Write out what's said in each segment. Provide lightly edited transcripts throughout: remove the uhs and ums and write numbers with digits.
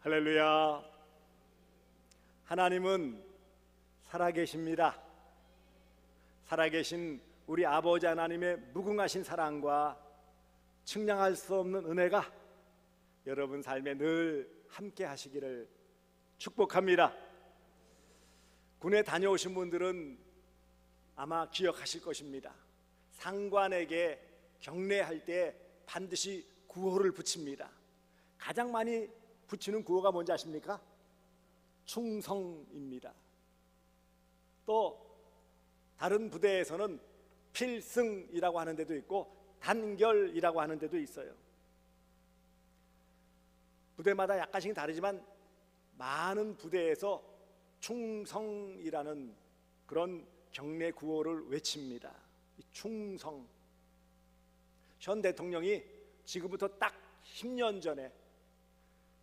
할렐루야. 하나님은 살아계십니다. 살아계신 우리 아버지 하나님의 무궁하신 사랑과 측량할 수 없는 은혜가 여러분 삶에 늘 함께 하시기를 축복합니다. 군에 다녀오신 분들은 아마 기억하실 것입니다. 상관에게 경례할 때 반드시 구호를 붙입니다. 가장 많이 붙이는 구호가 뭔지 아십니까? 충성입니다. 또 다른 부대에서는 필승이라고 하는 데도 있고 단결이라고 하는 데도 있어요. 부대마다 약간씩 다르지만 많은 부대에서 충성이라는 그런 경례 구호를 외칩니다. 충성. 현 대통령이 지금부터 딱 10년 전에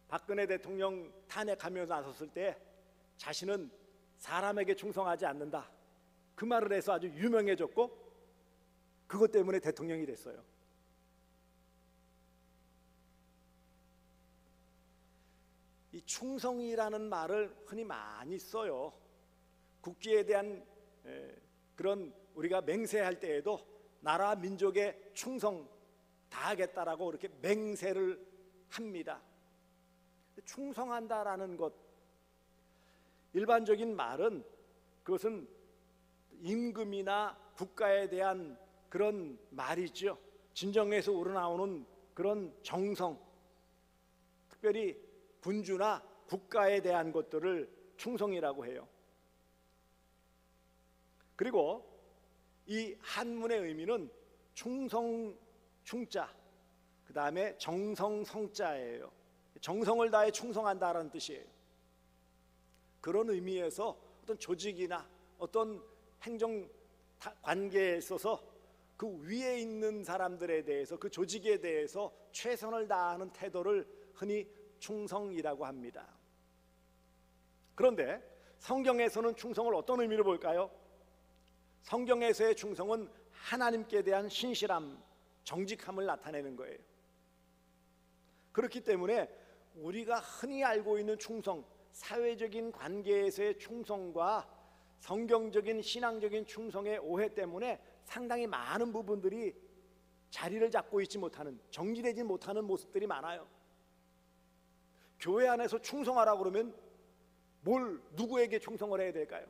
박근혜 대통령 탄핵하면서 나섰을 때 자신은 사람에게 충성하지 않는다, 그 말을 해서 아주 유명해졌고 그것 때문에 대통령이 됐어요. 이 충성이라는 말을 흔히 많이 써요. 국기에 대한 그런 우리가 맹세할 때에도 나라 민족의 충성 다하겠다라고 이렇게 맹세를 합니다. 충성한다라는 것, 일반적인 말은 그것은 임금이나 국가에 대한 그런 말이죠. 진정에서 우러나오는 그런 정성, 특별히 군주나 국가에 대한 것들을 충성이라고 해요. 그리고 이 한문의 의미는 충성, 충자, 그 다음에 정성, 성자예요. 정성을 다해 충성한다라는 뜻이에요. 그런 의미에서 어떤 조직이나 어떤 행정 관계에 있어서 그 위에 있는 사람들에 대해서, 그 조직에 대해서 최선을 다하는 태도를 흔히 충성이라고 합니다. 그런데 성경에서는 충성을 어떤 의미로 볼까요? 성경에서의 충성은 하나님께 대한 신실함, 정직함을 나타내는 거예요. 그렇기 때문에 우리가 흔히 알고 있는 충성, 사회적인 관계에서의 충성과 성경적인 신앙적인 충성의 오해 때문에 상당히 많은 부분들이 자리를 잡고 있지 못하는, 정리되지 못하는 모습들이 많아요. 교회 안에서 충성하라고 그러면 누구에게 충성을 해야 될까요?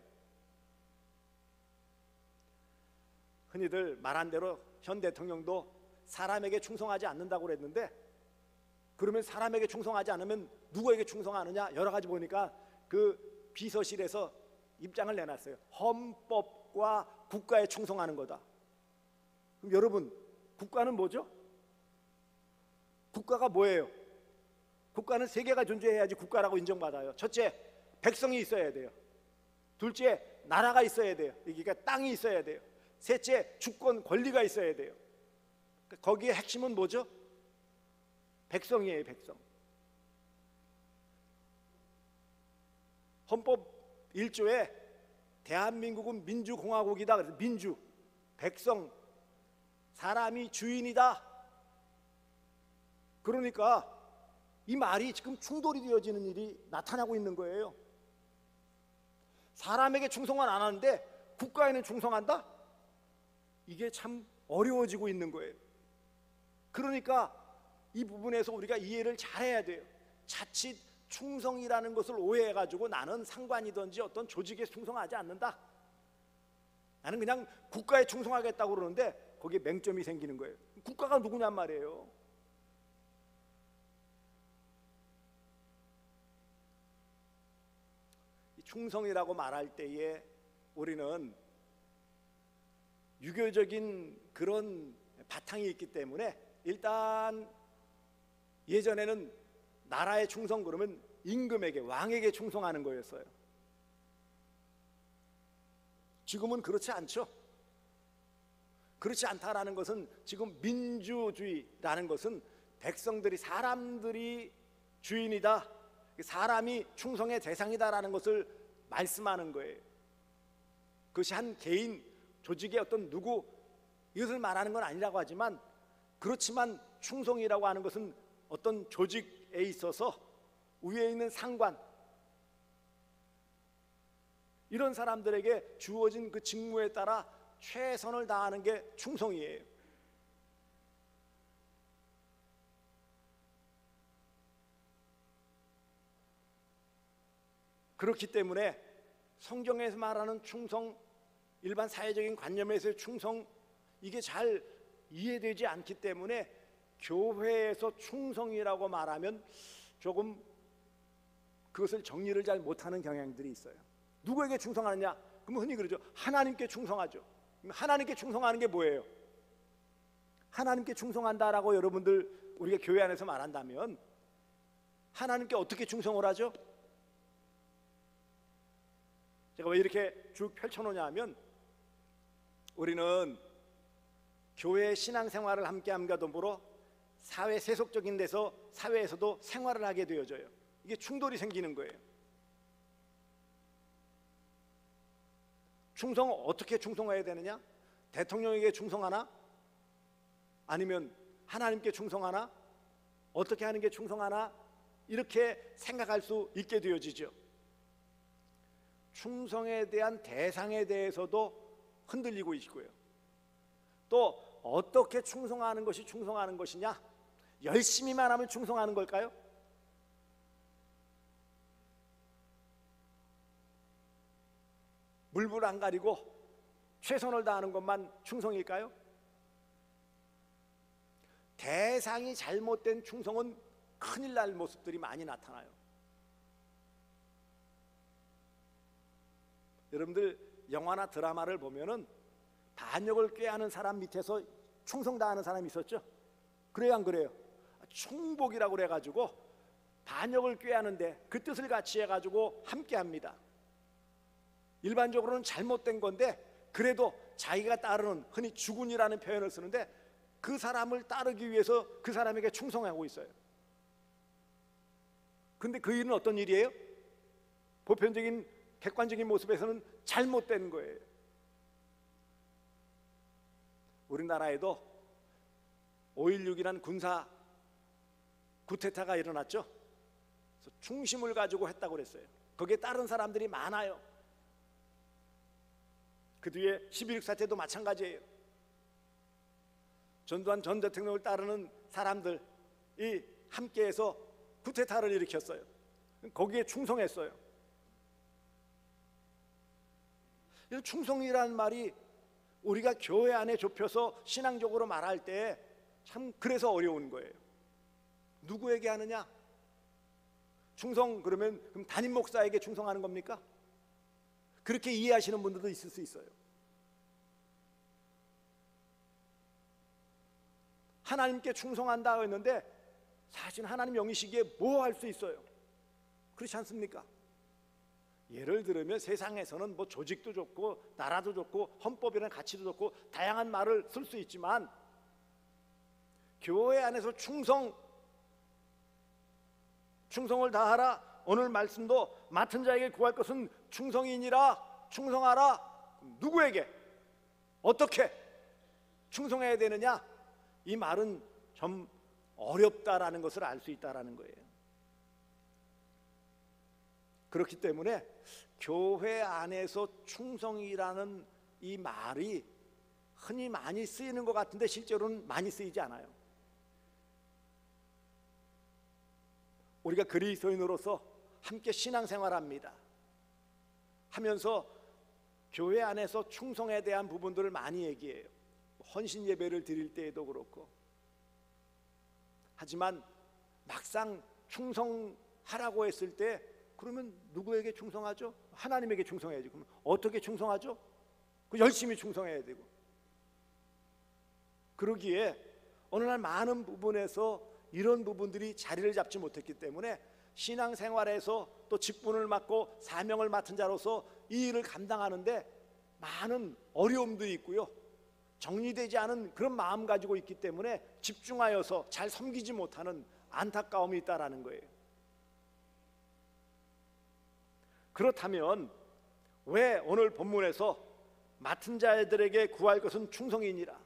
흔히들 말한 대로 현 대통령도 사람에게 충성하지 않는다고 그랬는데, 그러면 사람에게 충성하지 않으면 누구에게 충성하느냐? 여러 가지 보니까 그 비서실에서 입장을 내놨어요. 헌법과 국가에 충성하는 거다. 그럼 여러분, 국가는 뭐죠? 국가가 뭐예요? 국가는 세계가 존재해야지 국가라고 인정받아요. 첫째, 백성이 있어야 돼요. 둘째, 나라가 있어야 돼요. 그러니까 땅이 있어야 돼요. 셋째, 주권, 권리가 있어야 돼요. 거기에 핵심은 뭐죠? 백성이에요, 백성. 헌법 1조에 대한민국은 민주공화국이다. 그래서 민주, 백성, 사람이 주인이다. 그러니까 이 말이 지금 충돌이 되어지는 일이 나타나고 있는 거예요. 사람에게 충성은 안 하는데 국가에는 충성한다? 이게 참 어려워지고 있는 거예요. 그러니까 이 부분에서 우리가 이해를 잘해야 돼요. 자칫 충성이라는 것을 오해해가지고 나는 상관이든지 어떤 조직에 충성하지 않는다, 나는 그냥 국가에 충성하겠다고 그러는데 거기에 맹점이 생기는 거예요. 국가가 누구냔 말이에요. 충성이라고 말할 때에 우리는 유교적인 그런 바탕이 있기 때문에 일단 예전에는 나라에 충성 그러면 임금에게, 왕에게 충성하는 거였어요. 지금은 그렇지 않죠. 그렇지 않다라는 것은, 지금 민주주의라는 것은 백성들이, 사람들이 주인이다, 사람이 충성의 대상이다라는 것을 말씀하는 거예요. 그것이 한 개인, 조직의 어떤 누구, 이것을 말하는 건 아니라고 하지만, 그렇지만 충성이라고 하는 것은 어떤 조직에 있어서 위에 있는 상관, 이런 사람들에게 주어진 그 직무에 따라 최선을 다하는 게 충성이에요. 그렇기 때문에 성경에서 말하는 충성, 일반 사회적인 관념에서의 충성, 이게 잘 이해되지 않기 때문에 교회에서 충성이라고 말하면 조금 그것을 정리를 잘 못하는 경향들이 있어요. 누구에게 충성하느냐? 그럼 흔히 그러죠. 하나님께 충성하죠. 하나님께 충성하는 게 뭐예요? 하나님께 충성한다라고 여러분들 우리가 교회 안에서 말한다면 하나님께 어떻게 충성을 하죠? 제가 왜 이렇게 쭉 펼쳐놓냐 하면 우리는 교회 신앙생활을 함께함과 더불어 사회 세속적인 데서 사회에서도 생활을 하게 되어져요. 이게 충돌이 생기는 거예요. 충성 어떻게 충성해야 되느냐? 대통령에게 충성하나? 아니면 하나님께 충성하나? 어떻게 하는 게 충성하나? 이렇게 생각할 수 있게 되어지죠. 충성에 대한 대상에 대해서도 흔들리고 있고요. 또 어떻게 충성하는 것이 충성하는 것이냐? 열심히만 하면 충성하는 걸까요? 물불 안 가리고 최선을 다하는 것만 충성일까요? 대상이 잘못된 충성은 큰일 날 모습들이 많이 나타나요. 여러분들 영화나 드라마를 보면은 반역을 꾀하는 사람 밑에서 충성 다하는 사람이 있었죠? 그래요, 안 그래요? 총복이라고 그래가지고 반역을 꾀하는데 그 뜻을 같이 해가지고 함께합니다. 일반적으로는 잘못된 건데 그래도 자기가 따르는, 흔히 주군이라는 표현을 쓰는데 그 사람을 따르기 위해서 그 사람에게 충성하고 있어요. 근데 그 일은 어떤 일이에요? 보편적인 객관적인 모습에서는 잘못된 거예요. 우리나라에도 5.16이라는 군사 쿠데타가 일어났죠. 그래서 충심을 가지고 했다고 그랬어요. 거기에 따른 사람들이 많아요. 그 뒤에 12.6 사태도 마찬가지예요. 전두환 전 대통령을 따르는 사람들이 함께해서 쿠데타를 일으켰어요. 거기에 충성했어요. 이런 충성이라는 말이 우리가 교회 안에 좁혀서 신앙적으로 말할 때 참 그래서 어려운 거예요. 누구에게 하느냐? 충성 그러면 그럼 담임 목사에게 충성하는 겁니까? 그렇게 이해하시는 분들도 있을 수 있어요. 하나님께 충성한다고 했는데 사실 하나님 영이시기에 뭐 할 수 있어요? 그렇지 않습니까? 예를 들면 세상에서는 뭐 조직도 좋고 나라도 좋고 헌법이라는 가치도 좋고 다양한 말을 쓸 수 있지만 교회 안에서 충성을 다하라. 오늘 말씀도 맡은 자에게 구할 것은 충성이니라. 충성하라. 누구에게? 어떻게 충성해야 되느냐? 이 말은 좀 어렵다라는 것을 알 수 있다라는 거예요. 그렇기 때문에 교회 안에서 충성이라는 이 말이 흔히 많이 쓰이는 것 같은데 실제로는 많이 쓰이지 않아요. 우리가 그리스도인으로서 함께 신앙생활합니다. 하면서 교회 안에서 충성에 대한 부분들을 많이 얘기해요. 헌신 예배를 드릴 때에도 그렇고. 하지만 막상 충성하라고 했을 때 그러면 누구에게 충성하죠? 하나님에게 충성해야지. 그러면 어떻게 충성하죠? 열심히 충성해야 되고. 그러기에 어느 날 많은 부분에서 이런 부분들이 자리를 잡지 못했기 때문에 신앙생활에서 또 직분을 맡고 사명을 맡은 자로서 이 일을 감당하는데 많은 어려움들이 있고요. 정리되지 않은 그런 마음 가지고 있기 때문에 집중하여서 잘 섬기지 못하는 안타까움이 있다라는 거예요. 그렇다면 왜 오늘 본문에서 맡은 자들에게 구할 것은 충성이니라,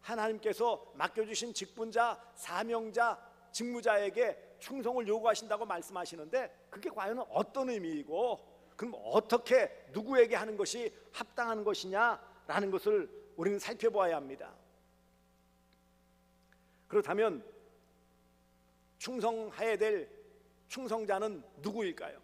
하나님께서 맡겨주신 직분자, 사명자, 직무자에게 충성을 요구하신다고 말씀하시는데 그게 과연 어떤 의미이고 그럼 어떻게 누구에게 하는 것이 합당한 것이냐라는 것을 우리는 살펴보아야 합니다. 그렇다면 충성해야 될 충성자는 누구일까요?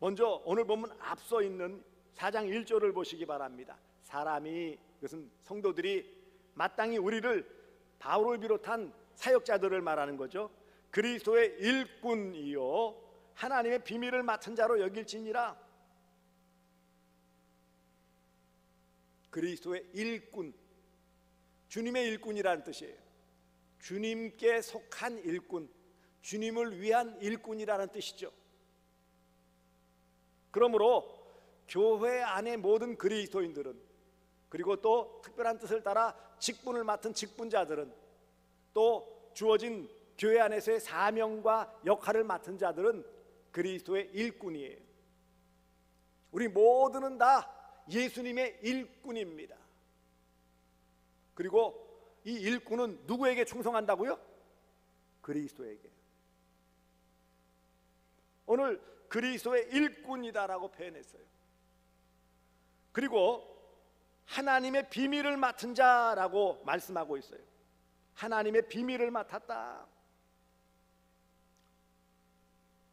먼저 오늘 본문 앞서 있는 4장 1절을 보시기 바랍니다. 사람이, 그것은 성도들이 마땅히 우리를, 바울을 비롯한 사역자들을 말하는 거죠. 그리스도의 일꾼이요 하나님의 비밀을 맡은 자로 여길지니라. 그리스도의 일꾼, 주님의 일꾼이라는 뜻이에요. 주님께 속한 일꾼, 주님을 위한 일꾼이라는 뜻이죠. 그러므로 교회 안의 모든 그리스도인들은, 그리고 또 특별한 뜻을 따라 직분을 맡은 직분자들은, 또 주어진 교회 안에서의 사명과 역할을 맡은 자들은 그리스도의 일꾼이에요. 우리 모두는 다 예수님의 일꾼입니다. 그리고 이 일꾼은 누구에게 충성한다고요? 그리스도에게. 오늘 그리스도의 일꾼이다라고 표현했어요. 그리고 하나님의 비밀을 맡은 자라고 말씀하고 있어요. 하나님의 비밀을 맡았다.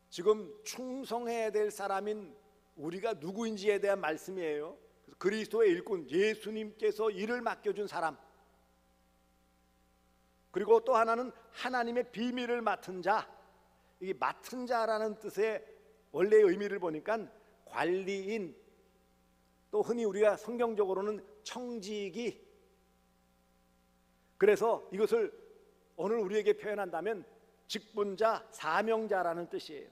지금 충성해야 될 사람인 우리가 누구인지에 대한 말씀이에요. 그리스도의 일꾼, 예수님께서 일을 맡겨준 사람. 그리고 또 하나는 하나님의 비밀을 맡은 자. 이 맡은 자라는 뜻의 원래의 의미를 보니까 관리인, 또 흔히 우리가 성경적으로는 청지기. 그래서 이것을 오늘 우리에게 표현한다면 직분자, 사명자라는 뜻이에요.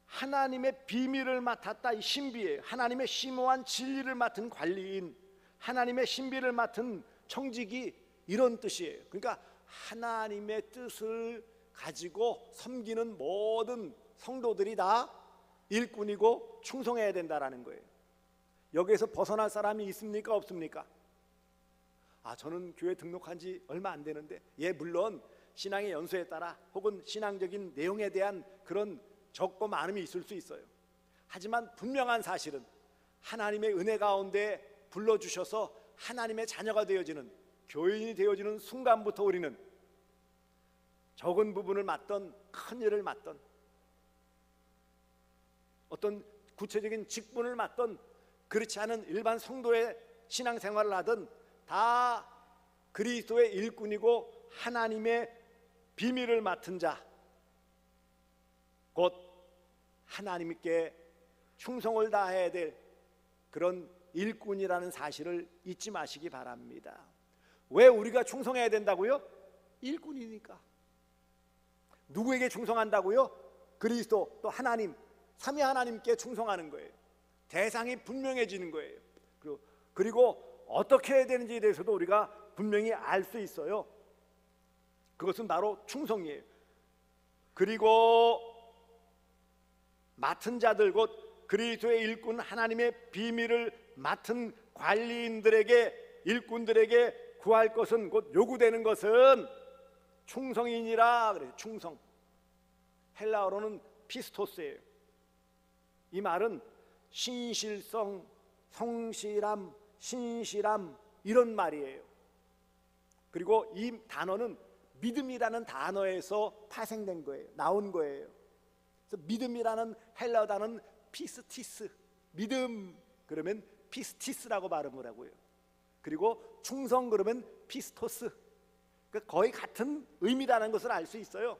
하나님의 비밀을 맡았다, 이 신비예요. 하나님의 심오한 진리를 맡은 관리인, 하나님의 신비를 맡은 청지기, 이런 뜻이에요. 그러니까 하나님의 뜻을 가지고 섬기는 모든 성도들이 다 일꾼이고 충성해야 된다라는 거예요. 여기에서 벗어날 사람이 있습니까, 없습니까? 저는 교회 등록한 지 얼마 안 되는데, 물론 신앙의 연수에 따라 혹은 신앙적인 내용에 대한 그런 적고 많음이 있을 수 있어요. 하지만 분명한 사실은 하나님의 은혜 가운데 불러주셔서 하나님의 자녀가 되어지는, 교인이 되어지는 순간부터 우리는 적은 부분을 맡던, 큰 일을 맡던, 어떤 구체적인 직분을 맡던, 그렇지 않은 일반 성도의 신앙생활을 하든 다 그리스도의 일꾼이고 하나님의 비밀을 맡은 자, 곧 하나님께 충성을 다해야 될 그런 일꾼이라는 사실을 잊지 마시기 바랍니다. 왜 우리가 충성해야 된다고요? 일꾼이니까. 누구에게 충성한다고요? 그리스도, 또 하나님, 삼위 하나님께 충성하는 거예요. 대상이 분명해지는 거예요. 그리고 어떻게 해야 되는지에 대해서도 우리가 분명히 알 수 있어요. 그것은 바로 충성이에요. 그리고 맡은 자들, 곧 그리스도의 일꾼, 하나님의 비밀을 맡은 관리인들에게, 일꾼들에게 구할 것은, 곧 요구되는 것은 충성이니라 그래요. 충성. 헬라어로는 피스토스예요. 이 말은 신실성, 성실함, 신실함, 이런 말이에요. 그리고 이 단어는 믿음이라는 단어에서 파생된 거예요. 나온 거예요. 그래서 믿음이라는 헬라어 단어는 피스티스, 믿음 그러면 피스티스라고 발음을 하고요. 그리고 충성 그러면 피스토스, 그러니까 거의 같은 의미라는 것을 알 수 있어요.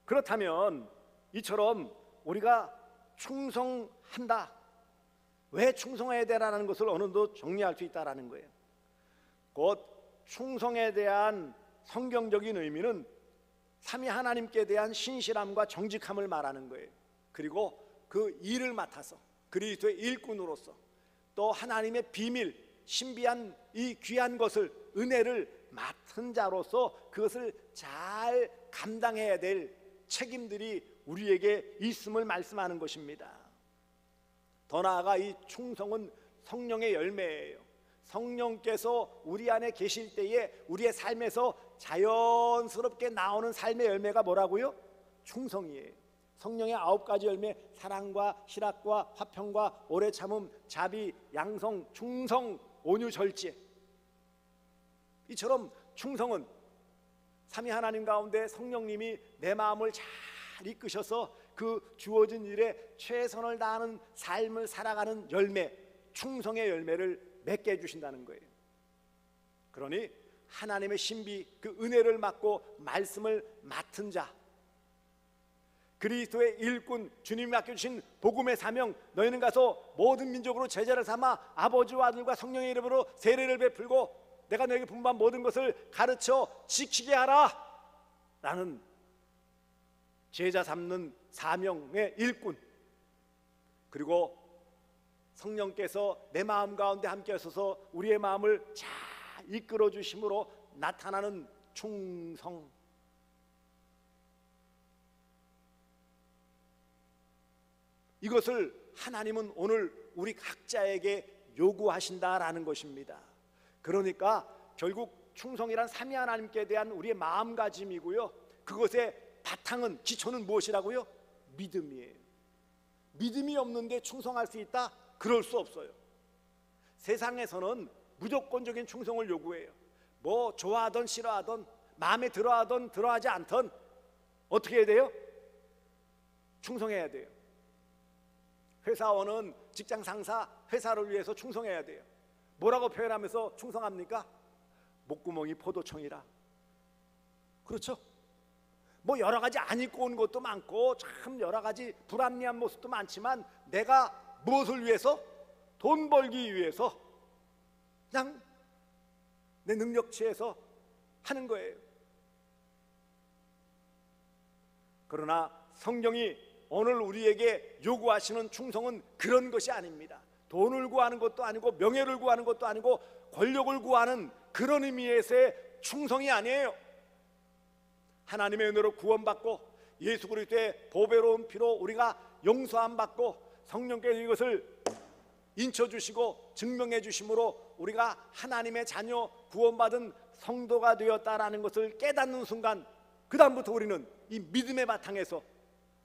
그렇다면 이처럼 우리가 충성한다, 왜 충성해야 되라는 것을 어느 정도 정리할 수 있다라는 거예요. 곧 충성에 대한 성경적인 의미는 삼위 하나님께 대한 신실함과 정직함을 말하는 거예요. 그리고 그 일을 맡아서 그리스도의 일꾼으로서 또 하나님의 비밀, 신비한 이 귀한 것을, 은혜를 맡은 자로서 그것을 잘 감당해야 될 책임들이 우리에게 있음을 말씀하는 것입니다. 더 나아가 이 충성은 성령의 열매예요. 성령께서 우리 안에 계실 때에 우리의 삶에서 자연스럽게 나오는 삶의 열매가 뭐라고요? 충성이에요. 성령의 9가지 열매, 사랑과 희락과 화평과 오래 참음, 자비, 양성, 충성, 온유, 절제. 이처럼 충성은 삼위 하나님 가운데 성령님이 내 마음을 잘 이끄셔서 그 주어진 일에 최선을 다하는 삶을 살아가는 열매, 충성의 열매를 맺게 해주신다는 거예요. 그러니 하나님의 신비, 그 은혜를 맡고 말씀을 맡은 자, 그리스도의 일꾼, 주님이 맡겨주신 복음의 사명, 너희는 가서 모든 민족으로 제자를 삼아 아버지와 아들과 성령의 이름으로 세례를 베풀고 내가 너에게 분부한 모든 것을 가르쳐 지키게 하라 라는 제자 삼는 사명의 일꾼, 그리고 성령께서 내 마음 가운데 함께 하셔서 우리의 마음을 잘 이끌어 주심으로 나타나는 충성. 이것을 하나님은 오늘 우리 각자에게 요구하신다라는 것입니다. 그러니까 결국 충성이란 삼위 하나님께 대한 우리의 마음가짐이고요, 그것의 바탕은, 기초는 무엇이라고요? 믿음이에요. 믿음이 없는데 충성할 수 있다? 그럴 수 없어요. 세상에서는 무조건적인 충성을 요구해요. 뭐 좋아하던 싫어하던, 마음에 들어하던 들어하지 않던 어떻게 해야 돼요? 충성해야 돼요. 회사원은 직장 상사, 회사를 위해서 충성해야 돼요. 뭐라고 표현하면서 충성합니까? 목구멍이 포도청이라. 그렇죠? 뭐 여러 가지 안 입고 온 것도 많고 참 여러 가지 불합리한 모습도 많지만 내가 무엇을 위해서? 돈 벌기 위해서 그냥 내 능력치에서 하는 거예요. 그러나 성경이 오늘 우리에게 요구하시는 충성은 그런 것이 아닙니다. 돈을 구하는 것도 아니고 명예를 구하는 것도 아니고 권력을 구하는 그런 의미에서의 충성이 아니에요. 하나님의 은혜로 구원받고 예수 그리스도의 보배로운 피로 우리가 용서함 받고 성령께서 이것을 인쳐주시고 증명해 주심으로 우리가 하나님의 자녀, 구원받은 성도가 되었다라는 것을 깨닫는 순간, 그 다음부터 우리는 이 믿음의 바탕에서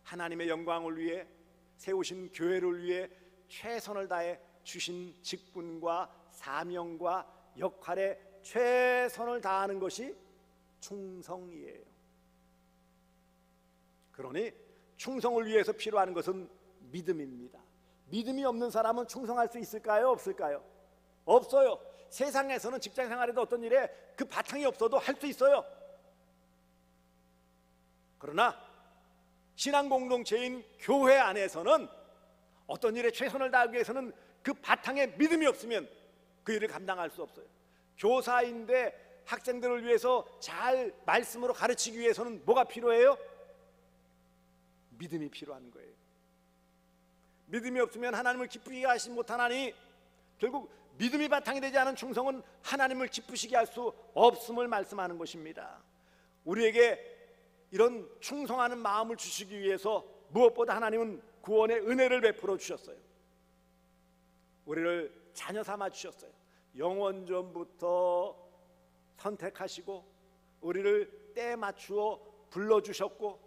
하나님의 영광을 위해 세우신 교회를 위해 최선을 다해 주신 직분과 사명과 역할에 최선을 다하는 것이 충성이에요. 그러니 충성을 위해서 필요한 것은 믿음입니다. 믿음이 없는 사람은 충성할 수 있을까요? 없을까요? 없어요. 세상에서는 직장 생활에도 어떤 일에 그 바탕이 없어도 할 수 있어요. 그러나 신앙 공동체인 교회 안에서는 어떤 일에 최선을 다하기 위해서는 그 바탕에 믿음이 없으면 그 일을 감당할 수 없어요. 교사인데 학생들을 위해서 잘 말씀으로 가르치기 위해서는 뭐가 필요해요? 믿음이 필요한 거예요. 믿음이 없으면 하나님을 기쁘게 하시지 못하나니 결국 믿음이 바탕이 되지 않은 충성은 하나님을 기쁘시게 할 수 없음을 말씀하는 것입니다. 우리에게 이런 충성하는 마음을 주시기 위해서 무엇보다 하나님은 구원의 은혜를 베풀어 주셨어요. 우리를 자녀 삼아 주셨어요. 영원전부터 선택하시고 우리를 때 맞추어 불러주셨고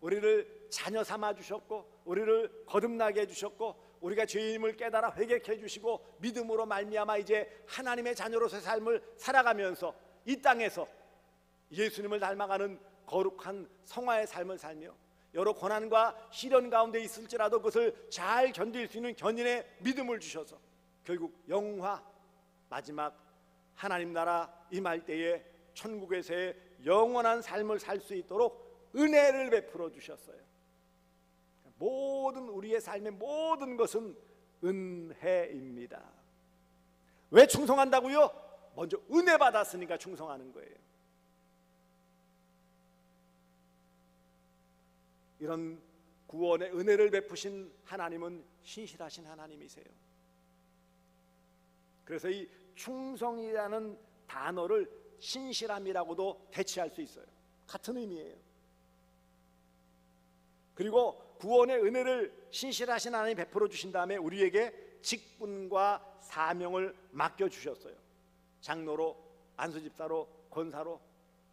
우리를 자녀 삼아 주셨고 우리를 거듭나게 해주셨고 우리가 죄인임을 깨달아 회개케 해주시고 믿음으로 말미암아 이제 하나님의 자녀로서의 삶을 살아가면서 이 땅에서 예수님을 닮아가는 거룩한 성화의 삶을 살며 여러 고난과 시련 가운데 있을지라도 그것을 잘 견딜 수 있는 견인의 믿음을 주셔서 결국 영화 마지막 하나님 나라 임할 때에 천국에서의 영원한 삶을 살 수 있도록 은혜를 베풀어 주셨어요. 모든 우리의 삶의 모든 것은 은혜입니다. 왜 충성한다고요? 먼저 은혜 받았으니까 충성하는 거예요. 이런 구원의 은혜를 베푸신 하나님은 신실하신 하나님이세요. 그래서 이 충성이라는 단어를 신실함이라고도 대체할 수 있어요. 같은 의미예요. 그리고 구원의 은혜를 신실하신 하나님이 베풀어 주신 다음에 우리에게 직분과 사명을 맡겨주셨어요. 장로로, 안수집사로, 권사로,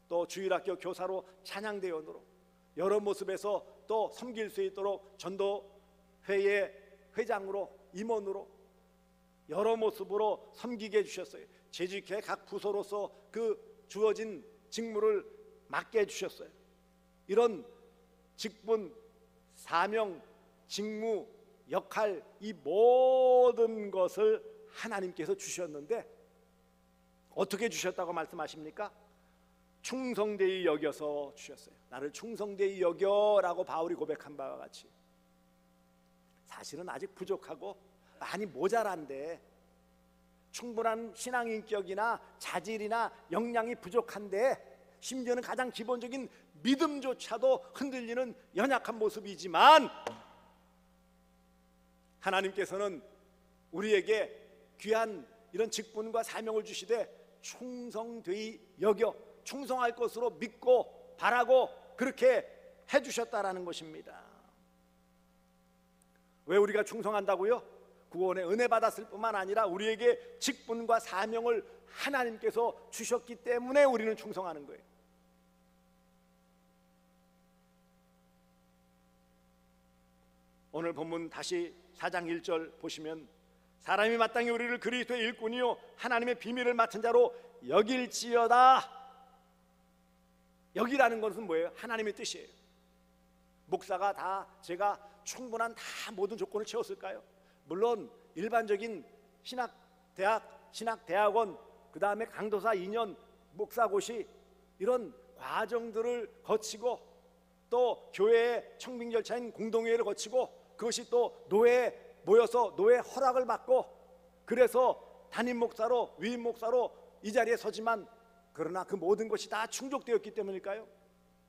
또 주일학교 교사로, 찬양대원으로 여러 모습에서 또 섬길 수 있도록 전도회의 회장으로, 임원으로 여러 모습으로 섬기게 해주셨어요. 재직회 각 부서로서 그 주어진 직무를 맡게 해주셨어요. 이런 직분, 사명, 직무, 역할, 이 모든 것을 하나님께서 주셨는데 어떻게 주셨다고 말씀하십니까? 충성되이 여겨서 주셨어요. 나를 충성되이 여겨라고 바울이 고백한 바와 같이 사실은 아직 부족하고 많이 모자란데, 충분한 신앙인격이나 자질이나 역량이 부족한데, 심지어는 가장 기본적인 믿음조차도 흔들리는 연약한 모습이지만 하나님께서는 우리에게 귀한 이런 직분과 사명을 주시되 충성되이 여겨 충성할 것으로 믿고 바라고 그렇게 해주셨다라는 것입니다. 왜 우리가 충성한다고요? 구원의 은혜 받았을 뿐만 아니라 우리에게 직분과 사명을 하나님께서 주셨기 때문에 우리는 충성하는 거예요. 오늘 본문 다시 4장 1절 보시면 사람이 마땅히 우리를 그리스도의 일꾼이요 하나님의 비밀을 맡은 자로 여길지어다. 여기라는 것은 뭐예요? 하나님의 뜻이에요. 목사가 다 제가 충분한 다 모든 조건을 채웠을까요? 물론 일반적인 신학대학, 신학대학원, 그 다음에 강도사 2년, 목사고시 이런 과정들을 거치고 또 교회의 청빙 절차인 공동회의를 거치고 그것이 또 노회에 모여서 노회 허락을 받고 그래서 담임 목사로 위임 목사로 이 자리에 서지만, 그러나 그 모든 것이 다 충족되었기 때문일까요?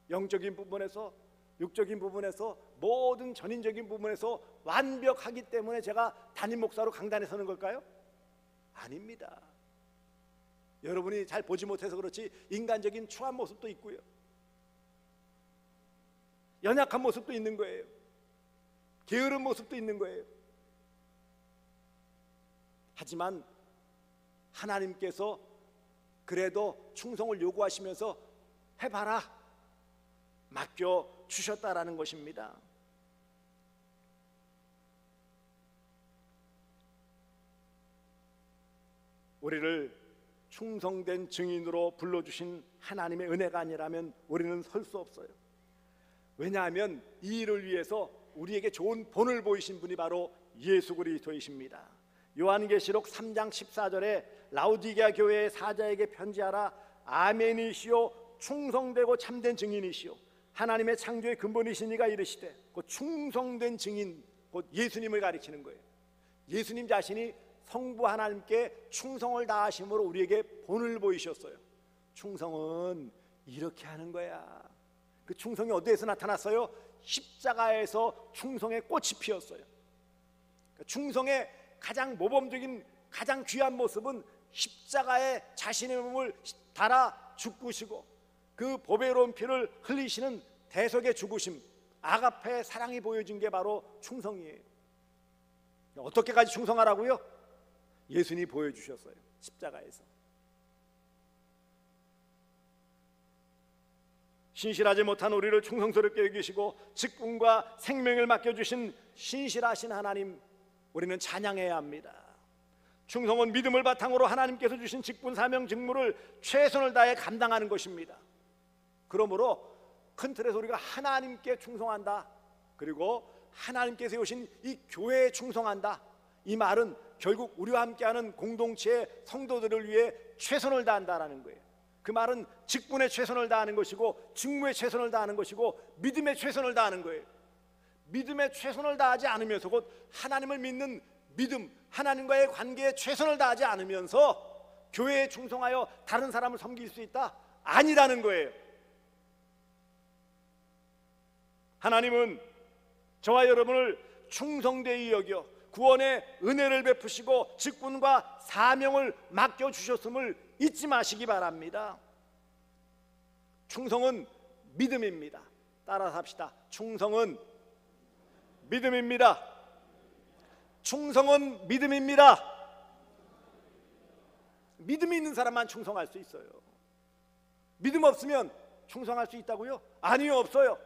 영적인 부분에서, 육적인 부분에서, 모든 전인적인 부분에서 완벽하기 때문에 제가 담임 목사로 강단에 서는 걸까요? 아닙니다. 여러분이 잘 보지 못해서 그렇지 인간적인 추한 모습도 있고요, 연약한 모습도 있는 거예요. 게으른 모습도 있는 거예요. 하지만 하나님께서 그래도 충성을 요구하시면서 해봐라 맡겨 주셨다라는 것입니다. 우리를 충성된 증인으로 불러주신 하나님의 은혜가 아니라면 우리는 설 수 없어요. 왜냐하면 이 일을 위해서 우리에게 좋은 본을 보이신 분이 바로 예수 그리스도이십니다. 요한계시록 3장 14절에 라우디게아 교회의 사자에게 편지하라. 아멘이시오 충성되고 참된 증인이시오 하나님의 창조의 근본이시니가 이르시되, 그 충성된 증인 곧 예수님을 가리키는 거예요. 예수님 자신이 성부 하나님께 충성을 다하심으로 우리에게 본을 보이셨어요. 충성은 이렇게 하는 거야. 그 충성이 어디에서 나타났어요? 십자가에서 충성의 꽃이 피었어요. 충성의 가장 모범적인 가장 귀한 모습은 십자가에 자신의 몸을 달아 죽으시고 그 보배로운 피를 흘리시는 대속의 죽으심, 아가페의 사랑이 보여진 게 바로 충성이에요. 어떻게까지 충성하라고요? 예수님이 보여주셨어요. 십자가에서. 신실하지 못한 우리를 충성스럽게 여기시고 직분과 생명을 맡겨주신 신실하신 하나님, 우리는 찬양해야 합니다. 충성은 믿음을 바탕으로 하나님께서 주신 직분, 사명, 직무를 최선을 다해 감당하는 것입니다. 그러므로 큰 틀에서 우리가 하나님께 충성한다, 그리고 하나님께서 세우신 이 교회에 충성한다, 이 말은 결국 우리와 함께하는 공동체의 성도들을 위해 최선을 다한다라는 거예요. 그 말은 직분에 최선을 다하는 것이고 직무에 최선을 다하는 것이고 믿음에 최선을 다하는 거예요. 믿음에 최선을 다하지 않으면서, 곧 하나님을 믿는 믿음, 하나님과의 관계에 최선을 다하지 않으면서 교회에 충성하여 다른 사람을 섬길 수 있다? 아니라는 거예요. 하나님은 저와 여러분을 충성되이 여겨 구원의 은혜를 베푸시고 직분과 사명을 맡겨주셨음을 잊지 마시기 바랍니다. 충성은 믿음입니다. 따라서 합시다. 충성은 믿음입니다. 충성은 믿음입니다. 믿음이 있는 사람만 충성할 수 있어요. 믿음 없으면 충성할 수 있다고요? 아니요, 없어요.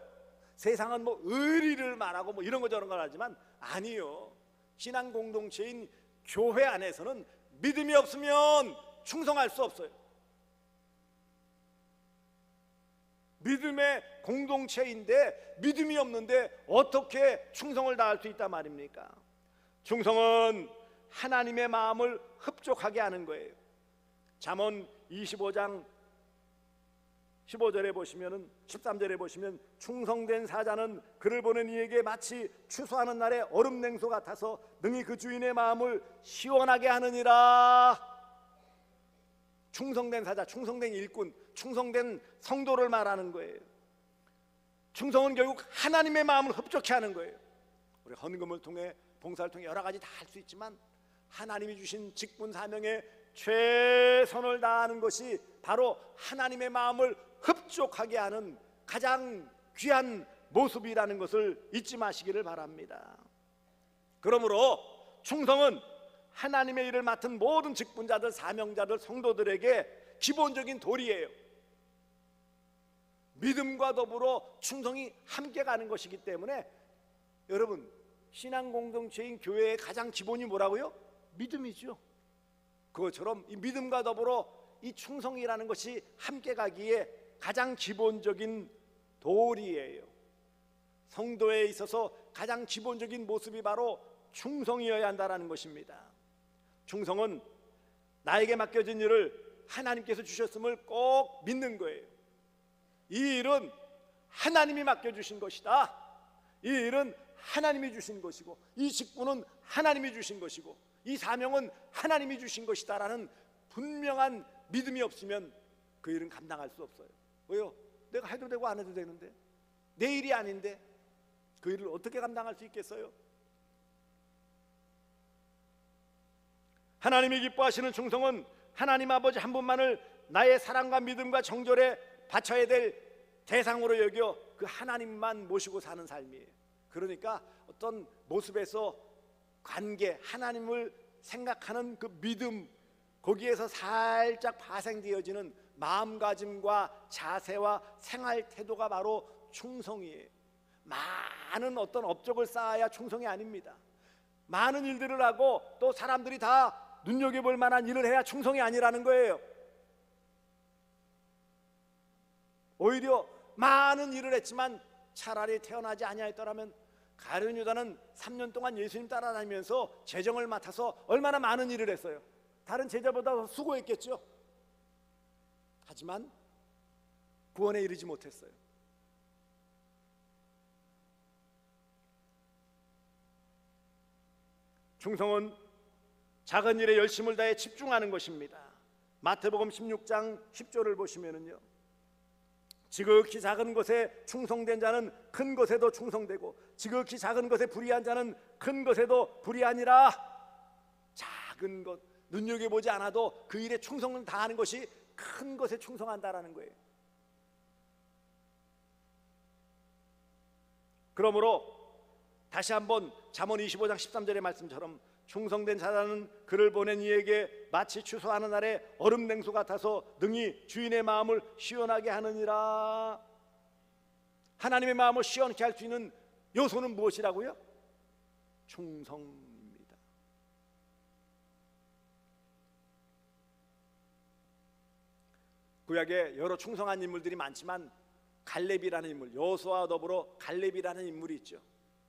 세상은 뭐 의리를 말하고 뭐 이런 거 저런 걸 하지만 아니요. 신앙 공동체인 교회 안에서는 믿음이 없으면 충성할 수 없어요. 믿음의 공동체인데 믿음이 없는데 어떻게 충성을 다할 수 있단 말입니까? 충성은 하나님의 마음을 흡족하게 하는 거예요. 잠언 25장 15절에 보시면은 13절에 보시면 충성된 사자는 그를 보는 이에게 마치 추수하는 날에 얼음 냉소 같아서 능히 그 주인의 마음을 시원하게 하느니라. 충성된 사자, 충성된 일꾼, 충성된 성도를 말하는 거예요. 충성은 결국 하나님의 마음을 흡족해 하는 거예요. 우리 헌금을 통해 봉사를 통해 여러 가지 다 할 수 있지만 하나님이 주신 직분 사명에 최선을 다하는 것이 바로 하나님의 마음을 흡족하게 하는 가장 귀한 모습이라는 것을 잊지 마시기를 바랍니다. 그러므로 충성은 하나님의 일을 맡은 모든 직분자들, 사명자들, 성도들에게 기본적인 도리예요. 믿음과 더불어 충성이 함께 가는 것이기 때문에 여러분, 신앙 공동체인 교회의 가장 기본이 뭐라고요? 믿음이죠. 그것처럼 이 믿음과 더불어 이 충성이라는 것이 함께 가기에 가장 기본적인 도리예요. 성도에 있어서 가장 기본적인 모습이 바로 충성이어야 한다는 것입니다. 충성은 나에게 맡겨진 일을 하나님께서 주셨음을 꼭 믿는 거예요. 이 일은 하나님이 맡겨주신 것이다. 이 일은 하나님이 주신 것이고, 이 직분은 하나님이 주신 것이고, 이 사명은 하나님이 주신 것이다라는 분명한 믿음이 없으면 그 일은 감당할 수 없어요. 왜요? 내가 해도 되고 안 해도 되는데, 내 일이 아닌데 그 일을 어떻게 감당할 수 있겠어요? 하나님이 기뻐하시는 충성은 하나님 아버지 한 분만을 나의 사랑과 믿음과 정절에 바쳐야 될 대상으로 여겨 그 하나님만 모시고 사는 삶이에요. 그러니까 어떤 모습에서 관계, 하나님을 생각하는 그 믿음, 거기에서 살짝 파생되어지는 마음가짐과 자세와 생활 태도가 바로 충성이에요. 많은 어떤 업적을 쌓아야 충성이 아닙니다. 많은 일들을 하고 또 사람들이 다 눈여겨볼 만한 일을 해야 충성이 아니라는 거예요. 오히려 많은 일을 했지만 차라리 태어나지 아니하였더라면 가룟 유다는 3년 동안 예수님 따라다니면서 재정을 맡아서 얼마나 많은 일을 했어요. 다른 제자보다 더 수고했겠죠. 하지만 구원에 이르지 못했어요. 충성은 작은 일에 열심을 다해 집중하는 것입니다. 마태복음 16장 10절을 보시면은요, 지극히 작은 것에 충성된 자는 큰 것에도 충성되고 지극히 작은 것에 불의한 자는 큰 것에도 불의하니라. 작은 것, 눈여겨보지 않아도 그 일에 충성을 다하는 것이 큰 것에 충성한다라는 거예요. 그러므로 다시 한번 잠언 25장 13절의 말씀처럼 충성된 자라는 그를 보낸 이에게 마치 추수하는 날에 얼음 냉수 같아서 능히 주인의 마음을 시원하게 하느니라. 하나님의 마음을 시원케 할 수 있는 요소는 무엇이라고요? 충성입니다. 구약에 여러 충성한 인물들이 많지만 갈렙이라는 인물, 여호수아와 더불어 갈렙이라는 인물이 있죠.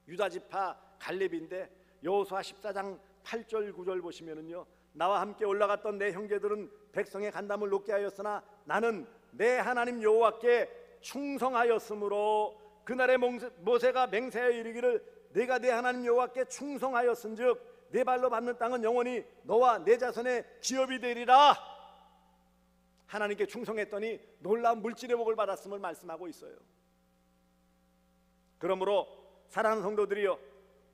유다 지파 갈렙인데 여호수아 14장 8절 9절 보시면은요, 나와 함께 올라갔던 내 형제들은 백성의 간담을 높게 하였으나 나는 내 하나님 여호와께 충성하였으므로 그날에 모세가 맹세하여 이르기를 내가 내 하나님 여호와께 충성하였은즉 내 발로 밟는 땅은 영원히 너와 내 자손의 기업이 되리라. 하나님께 충성했더니 놀라운 물질의 복을 받았음을 말씀하고 있어요. 그러므로 사랑하는 성도들이여,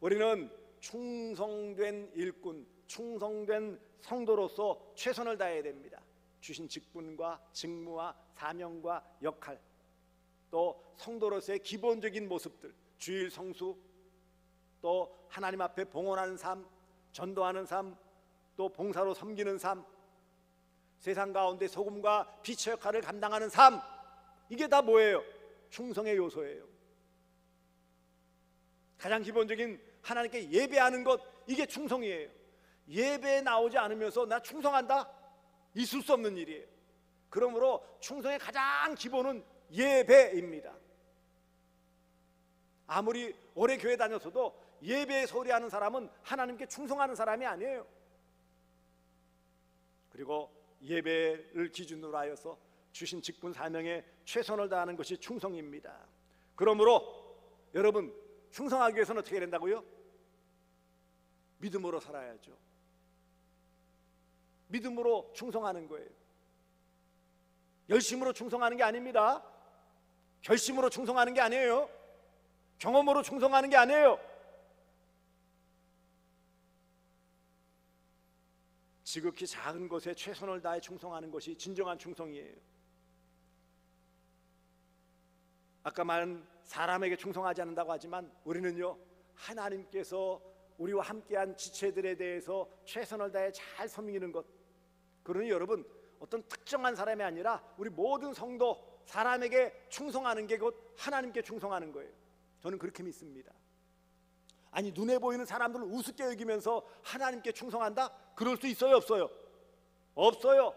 우리는 충성된 일꾼, 충성된 성도로서 최선을 다해야 됩니다. 주신 직분과 직무와 사명과 역할, 또 성도로서의 기본적인 모습들, 주일 성수, 또 하나님 앞에 봉헌하는 삶, 전도하는 삶, 또 봉사로 섬기는 삶, 세상 가운데 소금과 빛의 역할을 감당하는 삶, 이게 다 뭐예요? 충성의 요소예요. 가장 기본적인 하나님께 예배하는 것, 이게 충성이에요. 예배에 나오지 않으면서 나 충성한다? 있을 수 없는 일이에요. 그러므로 충성의 가장 기본은 예배입니다. 아무리 오래 교회 다녔어도 예배에 소리하는 사람은 하나님께 충성하는 사람이 아니에요. 그리고 예배를 기준으로 하여서 주신 직분 사명에 최선을 다하는 것이 충성입니다. 그러므로 여러분, 충성하기 위해서는 어떻게 된다고요? 믿음으로 살아야죠. 믿음으로 충성하는 거예요. 열심으로 충성하는 게 아닙니다. 결심으로 충성하는 게 아니에요. 경험으로 충성하는 게 아니에요. 지극히 작은 것에 최선을 다해 충성하는 것이 진정한 충성이에요. 아까 말한 사람에게 충성하지 않는다고 하지만 우리는요, 하나님께서 우리와 함께한 지체들에 대해서 최선을 다해 잘 섬기는 것, 그러니 여러분, 어떤 특정한 사람이 아니라 우리 모든 성도, 사람에게 충성하는 게 곧 하나님께 충성하는 거예요. 저는 그렇게 믿습니다. 아니, 눈에 보이는 사람들을 우습게 여기면서 하나님께 충성한다? 그럴 수 있어요, 없어요? 없어요.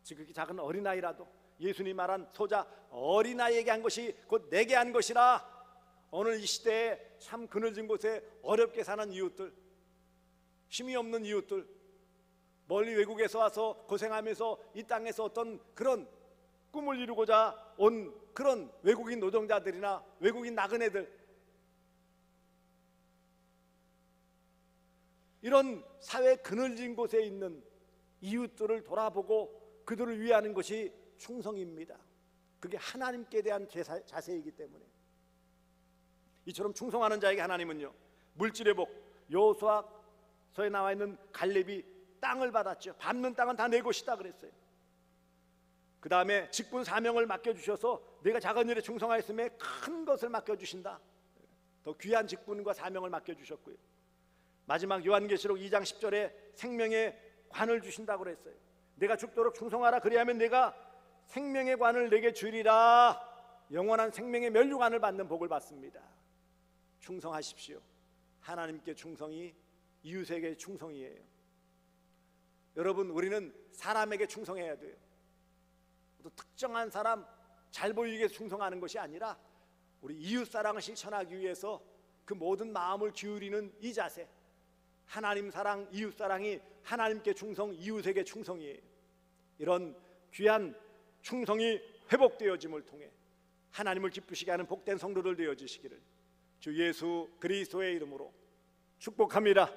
지극히 작은 어린아이라도 예수님 말한 소자, 어린아이에게 한 것이 곧 내게 한 것이라. 오늘 이 시대에 참 그늘진 곳에 어렵게 사는 이웃들, 힘이 없는 이웃들, 멀리 외국에서 와서 고생하면서 이 땅에서 어떤 그런 꿈을 이루고자 온 그런 외국인 노동자들이나 외국인 나그네들, 이런 사회 그늘진 곳에 있는 이웃들을 돌아보고 그들을 위하는 것이 충성입니다. 그게 하나님께 대한 자세이기 때문에. 이처럼 충성하는 자에게 하나님은요, 물질의 복, 여호수아서에 나와 있는 갈렙이 땅을 받았죠. 밟는 땅은 다 내 것이다 그랬어요. 그 다음에 직분 사명을 맡겨주셔서 내가 작은 일에 충성하였음에 큰 것을 맡겨주신다. 더 귀한 직분과 사명을 맡겨주셨고요. 마지막 요한계시록 2장 10절에 생명의 관을 주신다고 그랬어요. 내가 죽도록 충성하라, 그리하면 내가 생명의 관을 내게 주리라. 영원한 생명의 면류관을 받는 복을 받습니다. 충성하십시오. 하나님께 충성이 이웃에게 충성이에요. 여러분, 우리는 사람에게 충성해야 돼요. 또 특정한 사람 잘 보이게 충성하는 것이 아니라 우리 이웃 사랑을 실천하기 위해서 그 모든 마음을 기울이는 이 자세, 하나님 사랑, 이웃 사랑이 하나님께 충성, 이웃에게 충성이에요. 이런 귀한 충성이 회복되어짐을 통해 하나님을 기쁘시게 하는 복된 성도들 되어지시기를 주 예수 그리스도의 이름으로 축복합니다.